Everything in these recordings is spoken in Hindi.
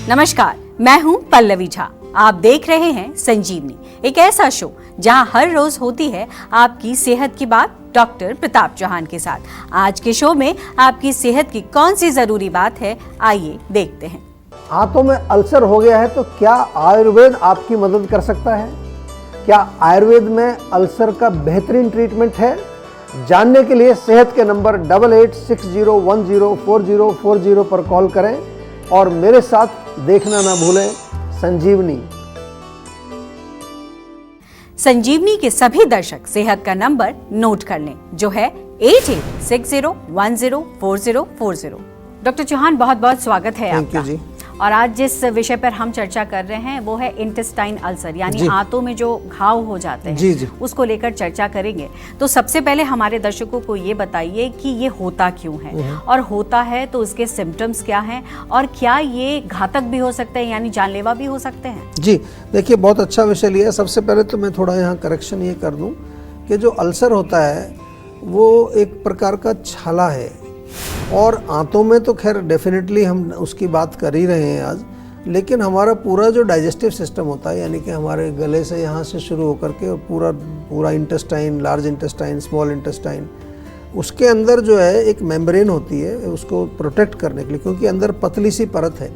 नमस्कार, मैं हूं पल्लवी झा। आप देख रहे हैं संजीवनी, एक ऐसा शो जहां हर रोज होती है आपकी सेहत की बात डॉक्टर प्रताप चौहान के साथ। आज के शो में आपकी सेहत की कौन सी जरूरी बात है, आइए देखते हैं। आंतों में अल्सर हो गया है तो क्या आयुर्वेद आपकी मदद कर सकता है? क्या आयुर्वेद में अल्सर का बेहतरीन ट्रीटमेंट है? जानने के लिए सेहत के नंबर 8860104040 पर कॉल करें और मेरे साथ देखना ना भूलें संजीवनी। संजीवनी के सभी दर्शक सेहत का नंबर नोट कर लें, जो है 8860104040। डॉक्टर चौहान, बहुत बहुत स्वागत है आपका। जी। और आज जिस विषय पर हम चर्चा कर रहे हैं वो है इंटेस्टाइन अल्सर, यानी आंतों में जो घाव हो जाते हैं, जी। उसको लेकर चर्चा करेंगे। तो सबसे पहले हमारे दर्शकों को ये बताइए कि ये होता क्यों है, और होता है तो उसके सिम्टम्स क्या हैं, और क्या ये घातक भी हो सकते हैं, यानी जानलेवा भी हो सकते हैं? जी, देखिए, बहुत अच्छा विषय लिया। सबसे पहले तो मैं थोड़ा यहाँ करेक्शन ये कर दूँ कि जो अल्सर होता है वो एक प्रकार का छाला है, और आंतों में तो खैर डेफिनेटली हम उसकी बात कर ही रहे हैं आज, लेकिन हमारा पूरा जो डाइजेस्टिव सिस्टम होता है, यानी कि हमारे गले से यहाँ से शुरू होकर के पूरा intestine, large intestine, small intestine, उसके अंदर जो है एक मेम्ब्रेन होती है उसको प्रोटेक्ट करने के लिए, क्योंकि अंदर पतली सी परत है,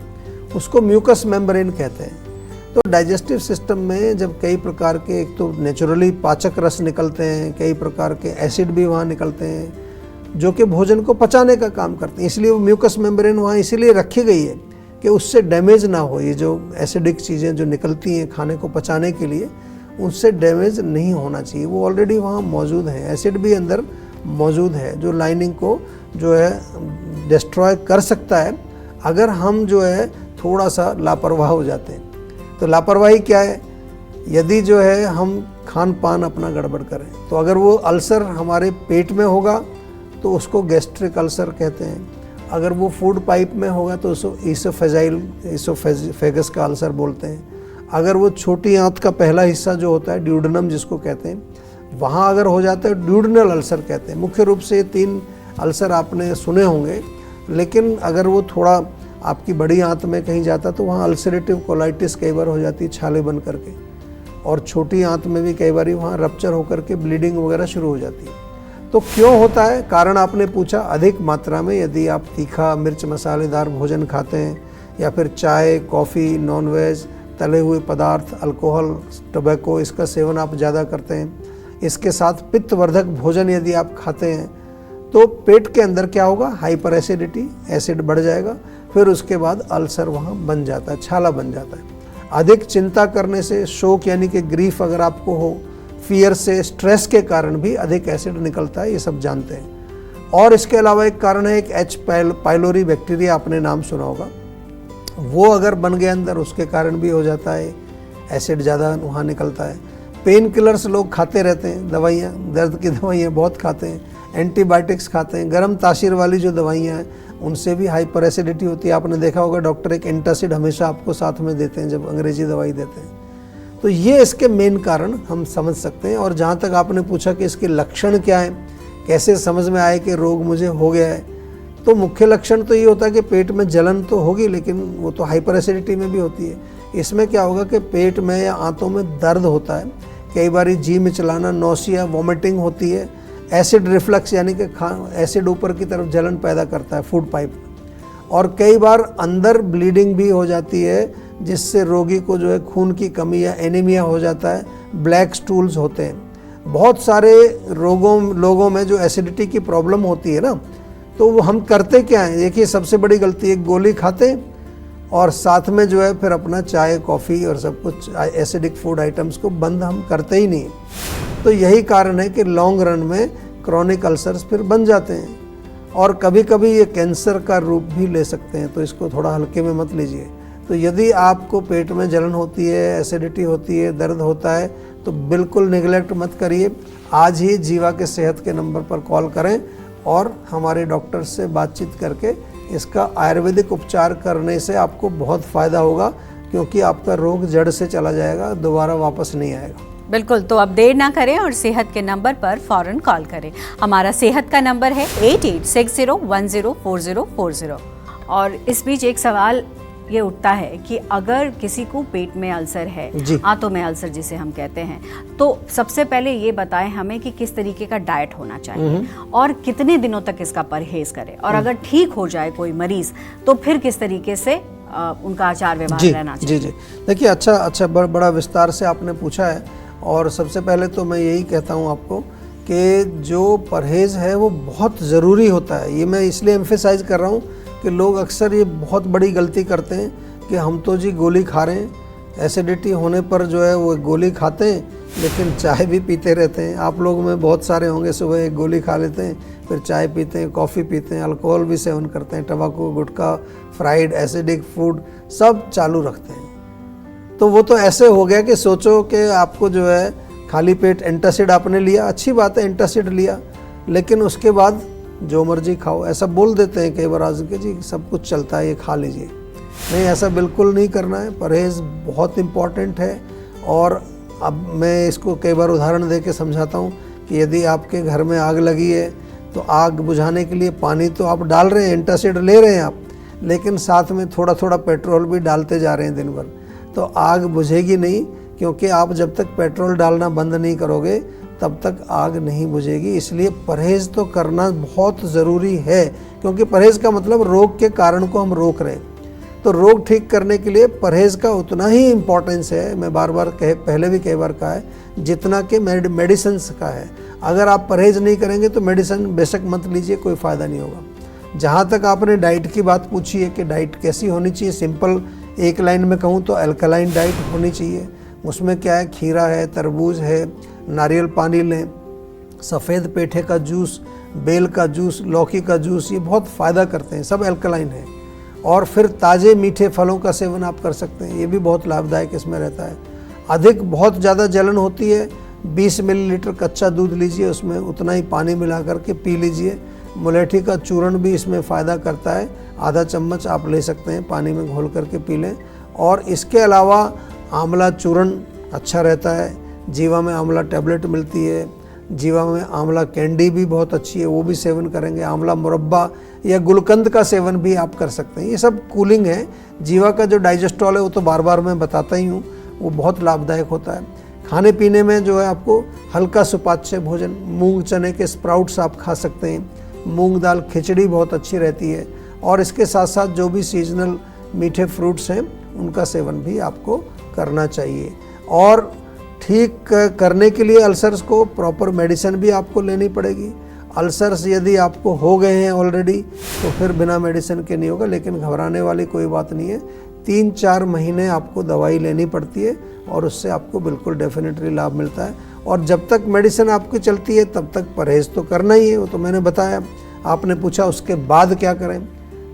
उसको म्यूकस मेम्ब्रेन कहते हैं। तो डाइजेस्टिव सिस्टम में जब कई प्रकार के, एक तो नेचुरली पाचक रस निकलते हैं, कई प्रकार के एसिड भी वहाँ निकलते हैं जो कि भोजन को पचाने का काम करते हैं, इसलिए वो म्यूकस मेम्ब्रेन वहाँ इसीलिए रखी गई है कि उससे डैमेज ना हो। ये जो एसिडिक चीज़ें जो निकलती हैं खाने को पचाने के लिए, उनसे डैमेज नहीं होना चाहिए, वो ऑलरेडी वहाँ मौजूद है। एसिड भी अंदर मौजूद है जो लाइनिंग को जो है डिस्ट्रॉय कर सकता है अगर हम जो है थोड़ा सा लापरवाह हो जाते हैं। तो लापरवाही क्या है? यदि जो है हम खान पान अपना गड़बड़ करें, तो अगर वो अल्सर हमारे पेट में होगा तो उसको गैस्ट्रिक अल्सर कहते हैं। अगर वो फूड पाइप में होगा तो उसको ईसोफेगस का अल्सर बोलते हैं। अगर वो छोटी आंत का पहला हिस्सा जो होता है, ड्यूडेनम जिसको कहते हैं, वहाँ अगर हो जाता है ड्यूडेनल अल्सर कहते हैं। मुख्य रूप से ये 3 अल्सर आपने सुने होंगे, लेकिन अगर वो थोड़ा आपकी बड़ी आंत में कहीं जाता तो वहाँ अल्सरेटिव कोलाइटिस कई बार हो जाती है, छाले बन करके, और छोटी आंत में भी कई बार वहाँ रप्चर होकर के ब्लीडिंग वगैरह शुरू हो जाती है। तो क्यों होता है? कारण आपने पूछा, अधिक मात्रा में यदि आप तीखा, मिर्च मसालेदार भोजन खाते हैं, या फिर चाय, कॉफ़ी, नॉनवेज, तले हुए पदार्थ, अल्कोहल, टोबैको, इसका सेवन आप ज़्यादा करते हैं, इसके साथ पित्तवर्धक भोजन यदि आप खाते हैं, तो पेट के अंदर क्या होगा? हाइपर एसिडिटी, एसिड बढ़ जाएगा, फिर उसके बाद अल्सर वहाँ बन जाता है, छाला बन जाता है। अधिक चिंता करने से, शोक यानी कि ग्रीफ अगर आपको हो, फियर से, स्ट्रेस के कारण भी अधिक एसिड निकलता है, ये सब जानते हैं। और इसके अलावा एक कारण है, एक एच पाइलोरी बैक्टीरिया, आपने नाम सुना होगा, वो अगर बन गया अंदर, उसके कारण भी हो जाता है, एसिड ज़्यादा वहाँ निकलता है। पेन किलर्स लोग खाते रहते हैं, दवाइयाँ, दर्द की दवाइयाँ बहुत खाते हैं, एंटीबायोटिक्स खाते हैं, गर्म तासीर वाली जो दवाइयाँ हैं उनसे भी हाइपर एसिडिटी होती है। आपने देखा होगा डॉक्टर एक एंटासिड हमेशा आपको साथ में देते हैं जब अंग्रेजी दवाई देते हैं। तो ये इसके मेन कारण हम समझ सकते हैं। और जहाँ तक आपने पूछा कि इसके लक्षण क्या हैं, कैसे समझ में आए कि रोग मुझे हो गया है, तो मुख्य लक्षण तो ये होता है कि पेट में जलन तो होगी, लेकिन वो तो हाइपर एसिडिटी में भी होती है। इसमें क्या होगा कि पेट में या आंतों में दर्द होता है, कई बार जी मिचलाना, नौसिया, वॉमिटिंग होती है, एसिड रिफ्लक्स यानी कि एसिड ऊपर की तरफ जलन पैदा करता है फूड पाइप, और कई बार अंदर ब्लीडिंग भी हो जाती है, जिससे रोगी को जो है खून की कमी या एनीमिया हो जाता है, ब्लैक स्टूल्स होते हैं। बहुत सारे लोगों में जो एसिडिटी की प्रॉब्लम होती है ना, तो वो हम करते क्या हैं? देखिए, सबसे बड़ी गलती, एक गोली खाते और साथ में जो है फिर अपना चाय, कॉफ़ी और सब कुछ एसिडिक फूड आइटम्स को बंद हम करते ही नहीं। तो यही कारण है कि लॉन्ग रन में क्रॉनिक अल्सर्स फिर बन जाते हैं, और कभी कभी ये कैंसर का रूप भी ले सकते हैं, तो इसको थोड़ा हल्के में मत लीजिए। तो यदि आपको पेट में जलन होती है, एसिडिटी होती है, दर्द होता है, तो बिल्कुल निगलेक्ट मत करिए। आज ही जीवा के सेहत के नंबर पर कॉल करें और हमारे डॉक्टर से बातचीत करके इसका आयुर्वेदिक उपचार करने से आपको बहुत फ़ायदा होगा, क्योंकि आपका रोग जड़ से चला जाएगा, दोबारा वापस नहीं आएगा। बिल्कुल, तो अब देर ना करें और सेहत के नंबर पर फौरन कॉल करें। हमारा सेहत का नंबर है 8860104040। और इस बीच एक सवाल ये उठता है कि अगर किसी को पेट में अल्सर है, जी। आंतों में अल्सर जिसे हम कहते हैं, तो सबसे पहले ये बताएं हमें कि किस तरीके का डाइट होना चाहिए और कितने दिनों तक इसका परहेज करें, और अगर ठीक हो जाए कोई मरीज तो फिर किस तरीके से उनका आचार व्यवहार रहना चाहिए। जी। देखिए, अच्छा बड़ा विस्तार से आपने पूछा है। और सबसे पहले तो मैं यही कहता हूँ आपको कि जो परहेज़ है वो बहुत ज़रूरी होता है। ये मैं इसलिए एम्फेसाइज कर रहा हूँ कि लोग अक्सर ये बहुत बड़ी गलती करते हैं कि हम तो जी गोली खा रहे हैं, एसिडिटी होने पर जो है वो गोली खाते हैं, लेकिन चाय भी पीते रहते हैं। आप लोग में बहुत सारे होंगे, सुबह एक गोली खा लेते हैं, फिर चाय पीते हैं, कॉफ़ी पीते हैं, अल्कोहल भी सेवन करते हैं, टबाको, गुटखा, फ्राइड, एसिडिक फूड सब चालू रखते हैं। तो वो तो ऐसे हो गया कि सोचो कि आपको जो है खाली पेट एंटासिड आपने लिया, अच्छी बात है एंटासिड लिया, लेकिन उसके बाद जो मर्जी खाओ, ऐसा बोल देते हैं कई बार आज के जी सब कुछ चलता है, ये खा लीजिए। नहीं, ऐसा बिल्कुल नहीं करना है। परहेज़ बहुत इम्पॉर्टेंट है। और अब मैं इसको कई बार उदाहरण दे के समझाता हूँ कि यदि आपके घर में आग लगी है तो आग बुझाने के लिए पानी तो आप डाल रहे हैं, एंटासिड ले रहे हैं आप, लेकिन साथ में थोड़ा थोड़ा पेट्रोल भी डालते जा रहे हैं दिन भर, तो आग बुझेगी नहीं। क्योंकि आप जब तक पेट्रोल डालना बंद नहीं करोगे तब तक आग नहीं बुझेगी। इसलिए परहेज़ तो करना बहुत ज़रूरी है, क्योंकि परहेज़ का मतलब रोग के कारण को हम रोक रहे हैं। तो रोग ठीक करने के लिए परहेज़ का उतना ही इम्पोर्टेंस है, मैं बार बार पहले भी कई बार कहा है, जितना कि मेडिसिन का है। अगर आप परहेज़ नहीं करेंगे तो मेडिसिन बेशक मत लीजिए, कोई फ़ायदा नहीं होगा। जहाँ तक आपने डाइट की बात पूछी है कि डाइट कैसी होनी चाहिए, सिंपल एक लाइन में कहूँ तो अल्कलाइन डाइट होनी चाहिए। उसमें क्या है, खीरा है, तरबूज है, नारियल पानी लें, सफ़ेद पेठे का जूस, बेल का जूस, लौकी का जूस, ये बहुत फ़ायदा करते हैं, सब अल्कलाइन है। और फिर ताज़े मीठे फलों का सेवन आप कर सकते हैं, ये भी बहुत लाभदायक इसमें रहता है। अधिक बहुत ज़्यादा जलन होती है, 20 मिलीलीटर कच्चा दूध लीजिए, उसमें उतना ही पानी मिला करके पी लीजिए। मुलेठी का चूर्ण भी इसमें फ़ायदा करता है, आधा चम्मच आप ले सकते हैं, पानी में घोल करके पी लें। और इसके अलावा आंवला चूर्ण अच्छा रहता है, जीवा में आंवला टैबलेट मिलती है, जीवा में आंवला कैंडी भी बहुत अच्छी है, वो भी सेवन करेंगे। आंवला मुरब्बा या गुलकंद का सेवन भी आप कर सकते हैं, ये सब कूलिंग है। जीवा का जो डाइजेस्ट्रॉल है वो तो बार बार मैं बताता ही हूँ, वो बहुत लाभदायक होता है। खाने पीने में जो है आपको हल्का सुपाच्य भोजन, मूंग चने के स्प्राउट्स आप खा सकते हैं, मूंग दाल खिचड़ी बहुत अच्छी रहती है। और इसके साथ साथ जो भी सीजनल मीठे फ्रूट्स हैं उनका सेवन भी आपको करना चाहिए। और ठीक करने के लिए अल्सर्स को प्रॉपर मेडिसिन भी आपको लेनी पड़ेगी। अल्सर्स यदि आपको हो गए हैं ऑलरेडी तो फिर बिना मेडिसिन के नहीं होगा, लेकिन घबराने वाली कोई बात नहीं है। 3-4 महीने आपको दवाई लेनी पड़ती है और उससे आपको बिल्कुल डेफिनेटली लाभ मिलता है। और जब तक मेडिसिन आपकी चलती है तब तक परहेज़ तो करना ही है, वो तो मैंने बताया। आपने पूछा उसके बाद क्या करें,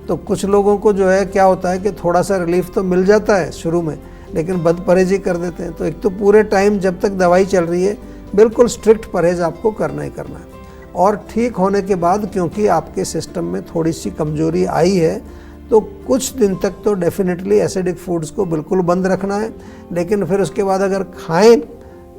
तो कुछ लोगों को जो है क्या होता है कि थोड़ा सा रिलीफ तो मिल जाता है शुरू में, लेकिन बद परहेज़ी कर देते हैं। तो एक तो पूरे टाइम जब तक दवाई चल रही है बिल्कुल स्ट्रिक्ट परहेज़ आपको करना ही करना है। और ठीक होने के बाद क्योंकि आपके सिस्टम में थोड़ी सी कमजोरी आई है तो कुछ दिन तक तो डेफिनेटली एसिडिक फूड्स को बिल्कुल बंद रखना है, लेकिन फिर उसके बाद अगर खाएं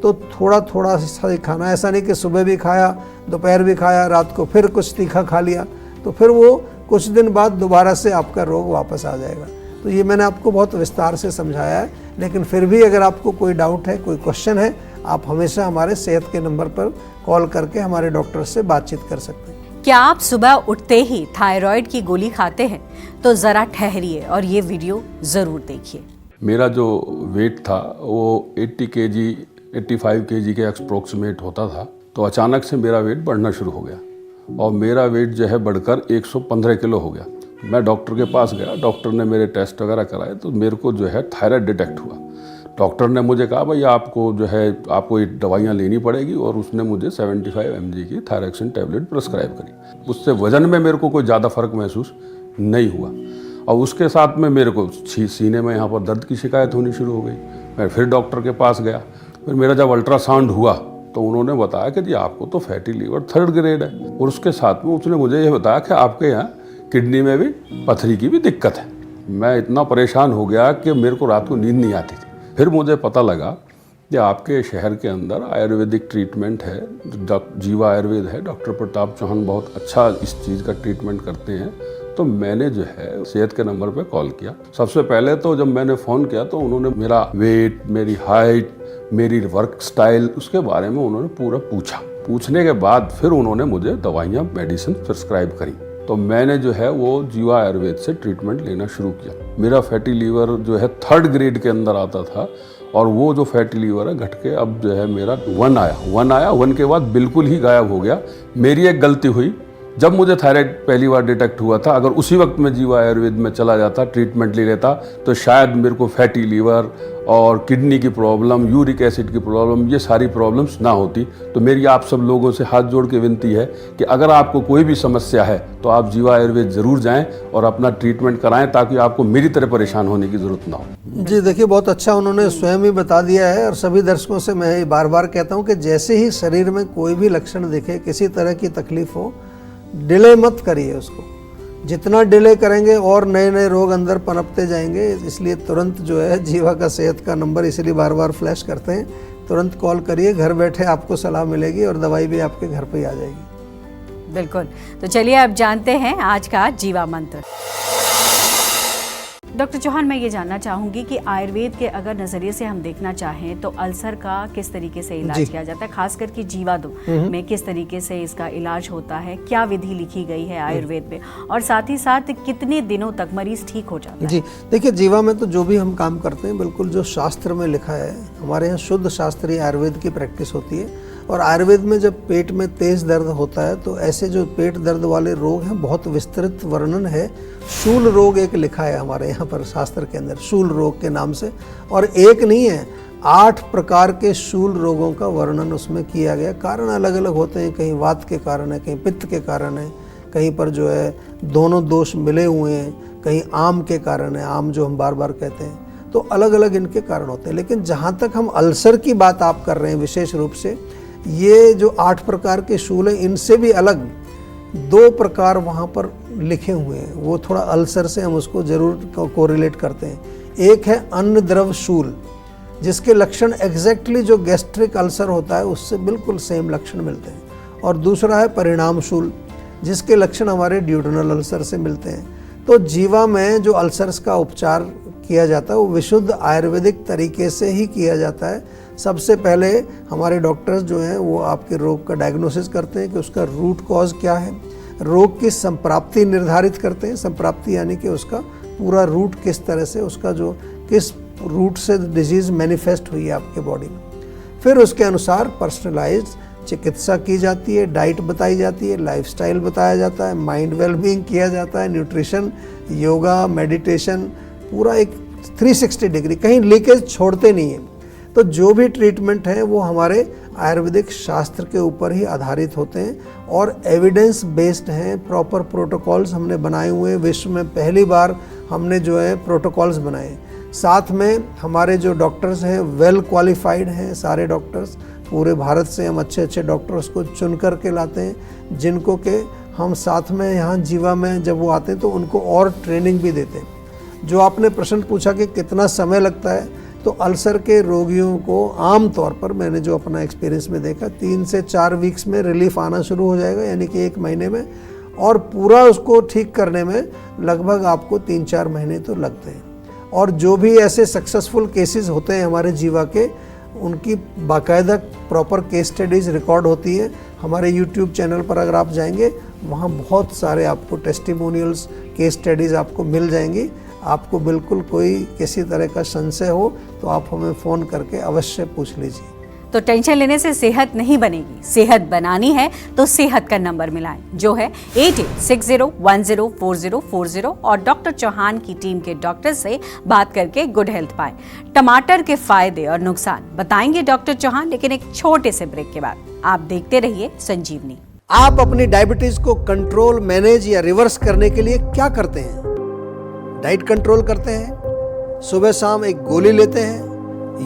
तो थोड़ा थोड़ा सा ही खाना। ऐसा नहीं कि सुबह भी खाया, दोपहर भी खाया, रात को फिर कुछ तीखा खा लिया, तो फिर वो कुछ दिन बाद दोबारा से आपका रोग वापस आ जाएगा। तो ये मैंने आपको बहुत विस्तार से समझाया है, लेकिन फिर भी अगर आपको कोई डाउट है, कोई क्वेश्चन है, आप हमेशा हमारे सेहत के नंबर पर कॉल करके हमारे डॉक्टर से बातचीत कर सकते हैं। क्या आप सुबह उठते ही थायराइड की गोली खाते हैं? तो ज़रा ठहरिए और ये वीडियो ज़रूर देखिए। मेरा जो वेट था वो 80 kg 85 kg के अप्रोक्सीमेट होता था, तो अचानक से मेरा वेट बढ़ना शुरू हो गया और मेरा वेट जो है बढ़कर 115 किलो हो गया। मैं डॉक्टर के पास गया, डॉक्टर ने मेरे टेस्ट वगैरह कराए तो मेरे को जो है थायराइड डिटेक्ट हुआ। डॉक्टर ने मुझे कहा भाई आपको जो है आपको ये दवाइयाँ लेनी पड़ेगी, और उसने मुझे 75 mg की थायरॉक्सिन टैबलेट प्रिस्क्राइब करी। उससे वज़न में मेरे को कोई ज़्यादा फर्क महसूस नहीं हुआ, और उसके साथ में मेरे को सीने में यहाँ पर दर्द की शिकायत होनी शुरू हो गई। मैं फिर डॉक्टर के पास गया, फिर मेरा जब अल्ट्रासाउंड हुआ तो उन्होंने बताया कि जी आपको तो फैटी लीवर 3rd ग्रेड है, और उसके साथ में उसने मुझे ये बताया कि आपके यहाँ किडनी में भी पथरी की भी दिक्कत है। मैं इतना परेशान हो गया कि मेरे को रात को नींद नहीं आती थी। फिर मुझे पता लगा कि आपके शहर के अंदर आयुर्वेदिक ट्रीटमेंट है, जीवा आयुर्वेद है, डॉक्टर प्रताप चौहान बहुत अच्छा इस चीज़ का ट्रीटमेंट करते हैं। तो मैंने जो है सेहत के नंबर पे कॉल किया। सबसे पहले तो जब मैंने फ़ोन किया तो उन्होंने मेरा वेट, मेरी हाइट, मेरी वर्क स्टाइल, उसके बारे में उन्होंने पूरा पूछा। पूछने के बाद फिर उन्होंने मुझे दवाइयाँ, मेडिसिन प्रिस्क्राइब करी। तो मैंने जो है वो जीवा आयुर्वेद से ट्रीटमेंट लेना शुरू किया। मेरा फैटी लीवर जो है 3rd ग्रेड के अंदर आता था और वो जो फैटी लीवर है घट के अब जो है मेरा 1 आया। 1 के बाद बिल्कुल ही गायब हो गया। मेरी एक गलती हुई, जब मुझे थायराइड पहली बार डिटेक्ट हुआ था, अगर उसी वक्त मैं जीवा आयुर्वेद में चला जाता, ट्रीटमेंट ले लेता, तो शायद मेरे को फैटी लीवर और किडनी की प्रॉब्लम, यूरिक एसिड की प्रॉब्लम, ये सारी प्रॉब्लम्स ना होती। तो मेरी आप सब लोगों से हाथ जोड़ के विनती है कि अगर आपको कोई भी समस्या है तो आप जीवा आयुर्वेद ज़रूर जाएं और अपना ट्रीटमेंट कराएं, ताकि आपको मेरी तरह परेशान होने की ज़रूरत ना हो। जी देखिए, बहुत अच्छा उन्होंने स्वयं ही बता दिया है। और सभी दर्शकों से मैं बार बार कहता हूँ कि जैसे ही शरीर में कोई भी लक्षण दिखे, किसी तरह की तकलीफ हो, डिले मत करिए उसको। जितना डिले करेंगे और नए नए रोग अंदर पनपते जाएंगे। इसलिए तुरंत जो है जीवा का सेहत का नंबर इसलिए बार बार फ्लैश करते हैं, तुरंत कॉल करिए। घर बैठे आपको सलाह मिलेगी और दवाई भी आपके घर पे ही आ जाएगी। बिल्कुल। तो चलिए अब जानते हैं आज का जीवा मंत्र। डॉक्टर चौहान, मैं ये जानना चाहूंगी कि आयुर्वेद के अगर नजरिए से हम देखना चाहें तो अल्सर का किस तरीके से इलाज किया जाता है, खास करके जीवाणु में किस तरीके से इसका इलाज होता है, क्या विधि लिखी गई है आयुर्वेद में, और साथ ही साथ कितने दिनों तक मरीज ठीक हो जाता है? जी देखिए, जीवा में तो जो भी हम काम करते हैं बिल्कुल जो शास्त्र में लिखा है, हमारे यहाँ शुद्ध शास्त्रीय आयुर्वेद की प्रैक्टिस होती है। और आयुर्वेद में जब पेट में तेज दर्द होता है तो ऐसे जो पेट दर्द वाले रोग हैं, बहुत विस्तृत वर्णन है। शूल रोग एक लिखा है हमारे यहाँ पर शास्त्र के अंदर, शूल रोग के नाम से। और एक नहीं है, 8 प्रकार के शूल रोगों का वर्णन उसमें किया गया। कारण अलग अलग होते हैं, कहीं वात के कारण है, कहीं पित्त के कारण है, कहीं पर जो है दोनों दोष मिले हुए हैं, कहीं आम के कारण है, आम जो हम बार बार कहते हैं। तो अलग अलग इनके कारण होते हैं। लेकिन जहाँ तक हम अल्सर की बात आप कर रहे हैं विशेष रूप से, ये जो 8 प्रकार के शूल हैं, इनसे भी अलग 2 प्रकार वहाँ पर लिखे हुए हैं। वो थोड़ा अल्सर से हम उसको जरूर कोरिलेट करते हैं। एक है अन्न द्रव शूल, जिसके लक्षण एग्जैक्टली जो गैस्ट्रिक अल्सर होता है उससे बिल्कुल सेम लक्षण मिलते हैं। और दूसरा है परिणाम शूल, जिसके लक्षण हमारे ड्यूडेनल अल्सर से मिलते हैं। तो जीवा में जो अल्सर्स का उपचार किया जाता है वो विशुद्ध आयुर्वेदिक तरीके से ही किया जाता है। सबसे पहले हमारे डॉक्टर्स जो हैं वो आपके रोग का डायग्नोसिस करते हैं कि उसका रूट कॉज क्या है, रोग की संप्राप्ति निर्धारित करते हैं। संप्राप्ति यानी कि उसका पूरा रूट किस तरह से, उसका जो किस रूट से डिजीज़ मैनिफेस्ट हुई है आपके बॉडी में। फिर उसके अनुसार पर्सनलाइज्ड चिकित्सा की जाती है, डाइट बताई जाती है, लाइफस्टाइल बताया जाता है, माइंड वेलबींग किया जाता है, न्यूट्रिशन, योगा, मेडिटेशन, पूरा एक 360 डिग्री, कहीं लीकेज छोड़ते नहीं हैं। तो जो भी ट्रीटमेंट है वो हमारे आयुर्वेदिक शास्त्र के ऊपर ही आधारित होते हैं और एविडेंस बेस्ड हैं। प्रॉपर प्रोटोकॉल्स हमने बनाए हुए हैं। विश्व में पहली बार हमने जो है प्रोटोकॉल्स बनाए। साथ में हमारे जो डॉक्टर्स हैं वेल क्वालिफाइड हैं। सारे डॉक्टर्स पूरे भारत से हम अच्छे अच्छे डॉक्टर्स को चुन कर के लाते हैं, जिनको के हम साथ में यहाँ जीवा में जब वो आते हैं तो उनको और ट्रेनिंग भी देते हैं। जो आपने प्रश्न पूछा कि कितना समय लगता है, तो अल्सर के रोगियों को आम तौर पर मैंने जो अपना एक्सपीरियंस में देखा 3 से 4 वीक्स में रिलीफ आना शुरू हो जाएगा, यानी कि 1 महीने में। और पूरा उसको ठीक करने में लगभग आपको 3-4 महीने तो लगते हैं। और जो भी ऐसे सक्सेसफुल केसेस होते हैं हमारे जीवा के, उनकी बाकायदा प्रॉपर केस स्टडीज़ रिकॉर्ड होती है। हमारे यूट्यूब चैनल पर अगर आप जाएंगे, वहाँ बहुत सारे आपको टेस्टिमोनियल्स, केस स्टडीज़ आपको मिल जाएंगी। आपको बिल्कुल कोई किसी तरह का संशय हो तो आप हमें फ़ोन करके अवश्य पूछ लीजिए। तो टेंशन लेने से सेहत नहीं बनेगी, सेहत बनानी है तो सेहत का नंबर मिलाएं, जो है 8860104040, और डॉक्टर चौहान की टीम के डॉक्टर से बात करके गुड हेल्थ पाएं। टमाटर के फायदे और नुकसान बताएंगे डॉक्टर चौहान, लेकिन एक छोटे से ब्रेक के बाद। आप देखते रहिए संजीवनी। आप अपनी डायबिटीज को कंट्रोल, मैनेज या रिवर्स करने के लिए क्या करते हैं? डाइट कंट्रोल करते हैं, सुबह शाम एक गोली लेते हैं,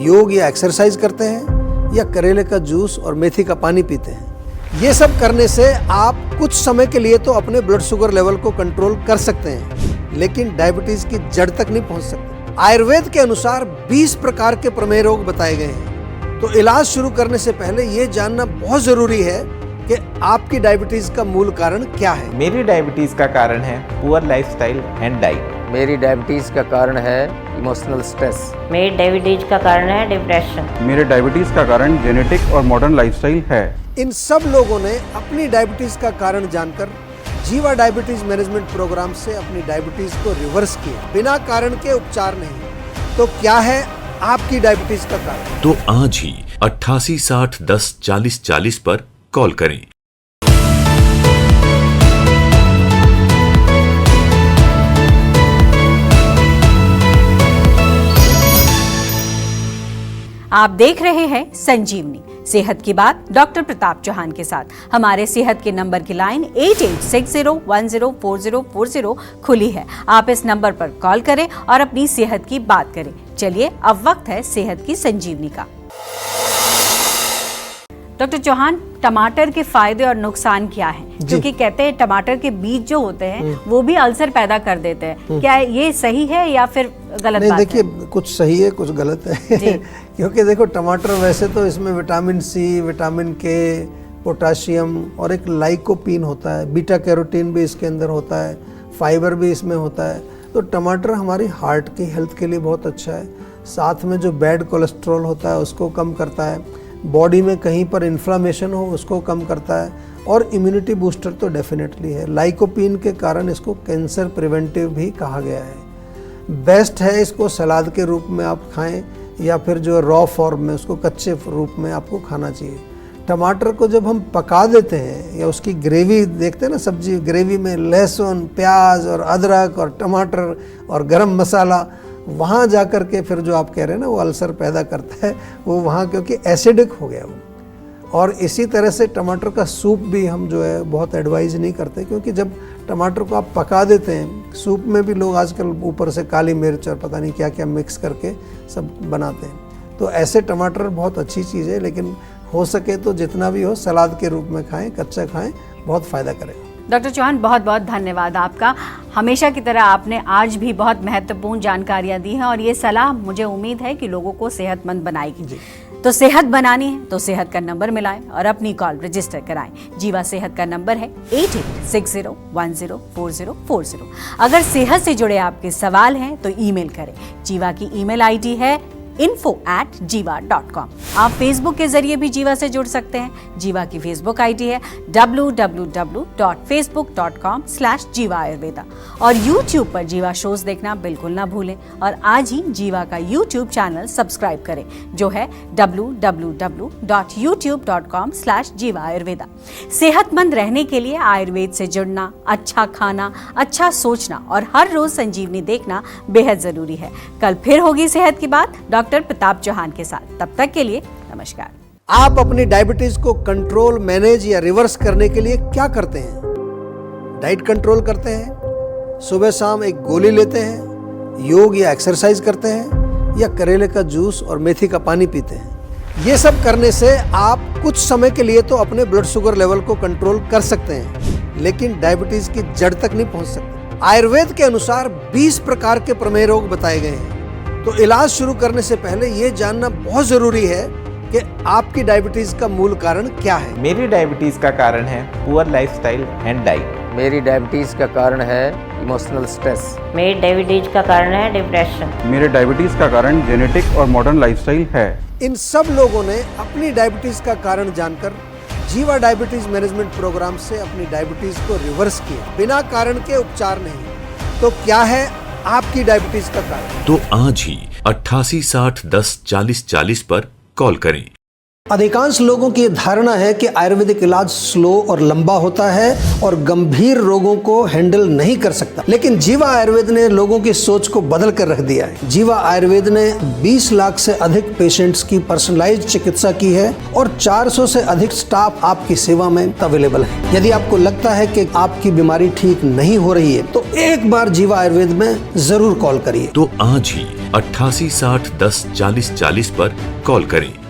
योग या एक्सरसाइज करते हैं, या करेले का जूस और मेथी का पानी पीते हैं। ये सब करने से आप कुछ समय के लिए तो अपने ब्लड शुगर लेवल को कंट्रोल कर सकते हैं, लेकिन डायबिटीज की जड़ तक नहीं पहुंच सकते। आयुर्वेद के अनुसार 20 प्रकार के प्रमेय रोग बताए गए हैं। तो इलाज शुरू करने से पहले ये जानना बहुत जरूरी है कि आपकी डायबिटीज का मूल कारण क्या है। मेरी डायबिटीज का कारण है पुअर लाइफस्टाइल एंड डाइट। मेरी डायबिटीज का कारण है इमोशनल स्ट्रेस। मेरी डायबिटीज का कारण है डिप्रेशन। मेरे डायबिटीज का कारण जेनेटिक और मॉडर्न लाइफस्टाइल है। इन सब लोगों ने अपनी डायबिटीज का कारण जानकर जीवा डायबिटीज मैनेजमेंट प्रोग्राम से अपनी डायबिटीज को रिवर्स किया, बिना कारण के उपचार नहीं। तो क्या है आपकी डायबिटीज का कारण? तो आज ही 88 60 10 40 40 पर कॉल करें। आप देख रहे हैं संजीवनी, सेहत की बात डॉक्टर प्रताप चौहान के साथ। हमारे सेहत के नंबर की लाइन 8860104040 खुली है। आप इस नंबर पर कॉल करें और अपनी सेहत की बात करें। चलिए अब वक्त है सेहत की संजीवनी का। डॉक्टर चौहान, टमाटर के फायदे और नुकसान क्या हैं? क्योंकि कहते हैं टमाटर के बीज जो होते हैं वो भी अल्सर पैदा कर देते हैं। क्या ये सही है या फिर गलत बात है? देखिए, कुछ सही है कुछ गलत है क्योंकि देखो टमाटर वैसे तो इसमें विटामिन सी, विटामिन के, पोटाशियम और एक लाइकोपीन होता है, बीटा कैरोटीन भी इसके अंदर होता है, फाइबर भी इसमें होता है। तो टमाटर हमारी हार्ट की हेल्थ के लिए बहुत अच्छा है। साथ में जो बैड कोलेस्ट्रॉल होता है उसको कम करता है, बॉडी में कहीं पर इन्फ्लामेशन हो उसको कम करता है, और इम्यूनिटी बूस्टर तो डेफिनेटली है। लाइकोपीन के कारण इसको कैंसर प्रिवेंटिव भी कहा गया है। बेस्ट है इसको सलाद के रूप में आप खाएं या फिर जो रॉ फॉर्म में उसको कच्चे रूप में आपको खाना चाहिए। टमाटर को जब हम पका देते हैं या उसकी ग्रेवी देखते हैं ना, सब्जी ग्रेवी में लहसुन, प्याज और अदरक और टमाटर और गरम मसाला, वहाँ जा कर के फिर जो आप कह रहे हैं ना वो अल्सर पैदा करता है, वो वहाँ क्योंकि एसिडिक हो गया वो। और इसी तरह से टमाटर का सूप भी हम जो है बहुत एडवाइज नहीं करते, क्योंकि जब टमाटर को आप पका देते हैं, सूप में भी लोग आजकल ऊपर से काली मिर्च और पता नहीं क्या क्या मिक्स करके सब बनाते हैं। तो ऐसे टमाटर बहुत अच्छी चीज़ है, लेकिन हो सके तो जितना भी हो सलाद के रूप में खाएं, कच्चा खाएं, बहुत फ़ायदा करेगा। डॉक्टर चौहान, बहुत बहुत धन्यवाद आपका। हमेशा की तरह आपने आज भी बहुत महत्वपूर्ण जानकारियां दी हैं और ये सलाह मुझे उम्मीद है कि लोगों को सेहतमंद बनाएगी। तो सेहत बनानी है तो सेहत का नंबर मिलाएं और अपनी कॉल रजिस्टर कराएं। जीवा सेहत का नंबर है 8860104040। अगर सेहत से जुड़े आपके सवाल हैं तो ईमेल करें। जीवा की ईमेल आईडी है info@jiva.com। आप फेसबुक के जरिए भी जीवा से जुड़ सकते हैं। जीवा की फेसबुक आईडी है www.facebook.com/jiva ayurveda। और यूट्यूब पर जीवा शोज देखना बिल्कुल ना भूलें और आज ही जीवा का यूट्यूब चैनल सब्सक्राइब करें, जो है www.youtube.com/jiva ayurveda। सेहतमंद रहने के लिए आयुर्वेद से जुड़ना, अच्छा खाना, अच्छा सोचना और हर रोज संजीवनी देखना बेहद जरूरी है। कल फिर होगी सेहत की बात डॉक्टर प्रताप चौहान के साथ। तब तक के लिए नमस्कार। आप अपनी डायबिटीज को कंट्रोल, मैनेज या रिवर्स करने के लिए क्या करते हैं? डाइट कंट्रोल करते हैं, सुबह शाम एक गोली लेते हैं, योग या एक्सरसाइज करते हैं, या करेले का जूस और मेथी का पानी पीते हैं? ये सब करने से आप कुछ समय के लिए तो अपने ब्लड शुगर लेवल को कंट्रोल कर सकते हैं, लेकिन डायबिटीज की जड़ तक नहीं पहुंच सकते। आयुर्वेद के अनुसार 20 प्रकार के प्रमेय रोग बताए गए हैं। तो इलाज शुरू करने से पहले ये जानना बहुत जरूरी है कि आपकी डायबिटीज का मूल कारण क्या है। मेरी डायबिटीज का कारण है पुअर लाइफस्टाइल एंड डाइट। मेरी डायबिटीज का कारण है इमोशनल स्ट्रेस। मेरी डायबिटीज का कारण है डिप्रेशन। मेरे डायबिटीज का कारण जेनेटिक और मॉडर्न लाइफस्टाइल है। इन सब लोगों ने अपनी डायबिटीज का कारण जानकर जीवा डायबिटीज मैनेजमेंट प्रोग्राम से अपनी डायबिटीज को रिवर्स किया, बिना कारण के उपचार नहीं। तो क्या है आपकी डायबिटीज का कारण? तो आज ही 88 60 10 40 40 पर कॉल करें। अधिकांश लोगों की धारणा है कि आयुर्वेदिक इलाज स्लो और लंबा होता है और गंभीर रोगों को हैंडल नहीं कर सकता, लेकिन जीवा आयुर्वेद ने लोगों की सोच को बदल कर रख दिया है। जीवा आयुर्वेद ने 20 लाख से अधिक पेशेंट्स की पर्सनलाइज्ड चिकित्सा की है और 400 से अधिक स्टाफ आपकी सेवा में अवेलेबल है। यदि आपको लगता है कि आपकी बीमारी ठीक नहीं हो रही है तो एक बार जीवा आयुर्वेद में जरूर कॉल करिए। तो आज ही 88 60 10 40 40 पर कॉल करें।